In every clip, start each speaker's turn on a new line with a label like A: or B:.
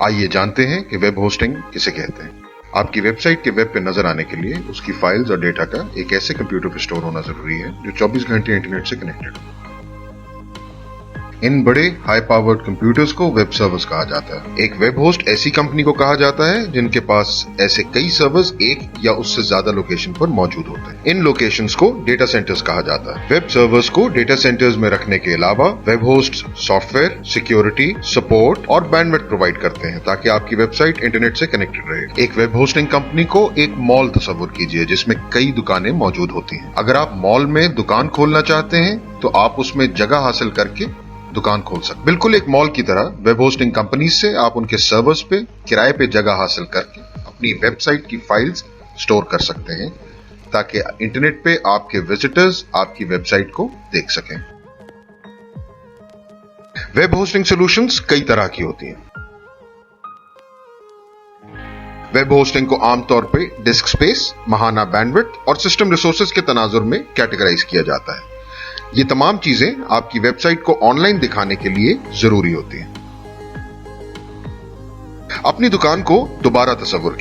A: आइए जानते हैं कि वेब होस्टिंग किसे कहते हैं। आपकी वेबसाइट के वेब पे नजर आने के लिए उसकी फाइल्स और डेटा का एक ऐसे कंप्यूटर पे स्टोर होना जरूरी है जो 24 घंटे इंटरनेट से कनेक्टेड हो। इन बड़े हाई पावर्ड कंप्यूटर्स को वेब सर्वर्स कहा जाता है। एक वेब होस्ट ऐसी कंपनी को कहा जाता है जिनके पास ऐसे कई सर्वर्स एक या उससे ज्यादा लोकेशन पर मौजूद होते हैं। इन लोकेशंस को डेटा सेंटर्स कहा जाता है। वेब सर्वर्स को डेटा सेंटर्स में रखने के अलावा web host software, security, support और बैंडविड्थ प्रोवाइड करते हैं ताकि आपकी वेबसाइट इंटरनेट से कनेक्टेड रहे। एक वेब होस्टिंग कंपनी को एक मॉल तस्वुर कीजिए जिसमें कई दुकानें मौजूद होती हैं। अगर आप मॉल में दुकान खोलना चाहते हैं तो आप उसमें जगह हासिल करके दुकान खोल सकते। बिल्कुल एक मॉल की तरह वेब होस्टिंग कंपनी से आप उनके सर्वर्स पे किराए पे जगह हासिल करके अपनी वेबसाइट की फाइल्स स्टोर कर सकते हैं ताकि इंटरनेट पे आपके विजिटर्स आपकी वेबसाइट को देख सकें। वेब होस्टिंग सॉल्यूशंस कई तरह की होती हैं। वेब होस्टिंग को आमतौर पे डिस्क स्पेस, महाना बैंडविड्थ और सिस्टम रिसोर्सेज के तनाजुर में कैटेगराइज किया जाता है। ये तमाम चीजें आपकी वेबसाइट को ऑनलाइन दिखाने के लिए जरूरी होती हैं। अपनी दुकान को दोबारा तस्वुर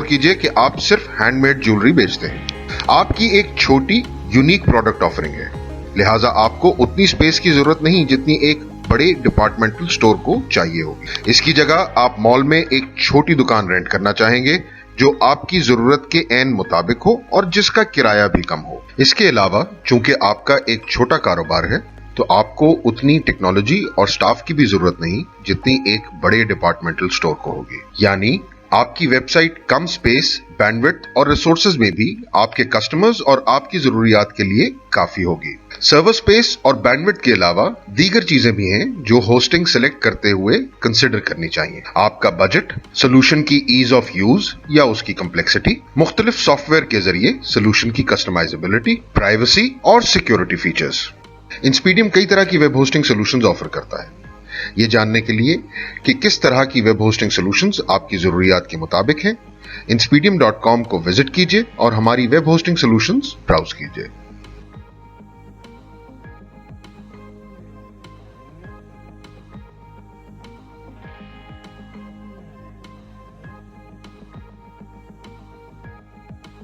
A: कीजिए कि आप सिर्फ हैंडमेड ज्वेलरी बेचते हैं। आपकी एक छोटी यूनिक प्रोडक्ट ऑफरिंग है, लिहाजा आपको उतनी स्पेस की जरूरत नहीं जितनी एक बड़े डिपार्टमेंटल स्टोर को चाहिए होगी। इसकी जगह आप मॉल में एक छोटी दुकान रेंट करना चाहेंगे जो आपकी जरूरत के ऐन मुताबिक हो और जिसका किराया भी कम हो। इसके अलावा चूंकि आपका एक छोटा कारोबार है तो आपको उतनी टेक्नोलॉजी और स्टाफ की भी जरूरत नहीं जितनी एक बड़े डिपार्टमेंटल स्टोर को होगी। यानी आपकी वेबसाइट कम स्पेस, बैंडविड्थ और रिसोर्सेज में भी आपके कस्टमर्स और आपकी जरूरियात के लिए काफी होगी। सर्वर स्पेस और बैंडविड्थ के अलावा दीगर चीजें भी हैं जो होस्टिंग सिलेक्ट करते हुए कंसिडर करनी चाहिए। आपका बजट, सोल्यूशन की ईज ऑफ यूज या उसकी कॉम्प्लेक्सिटी, मुख्तलिफ सॉफ्टवेयर के जरिए सोल्यूशन की कस्टमाइजेबिलिटी, प्राइवेसी और सिक्योरिटी फीचर्स। इंस्पीडियम कई तरह की वेब होस्टिंग सोल्यूशंस ऑफर करता है। ये जानने के लिए कि किस तरह की वेब होस्टिंग सोल्यूशंस आपकी जरूरियात के मुताबिक हैं, inspedium.com को विजिट कीजिए और हमारी वेब होस्टिंग सोल्यूशंस ब्राउज कीजिए।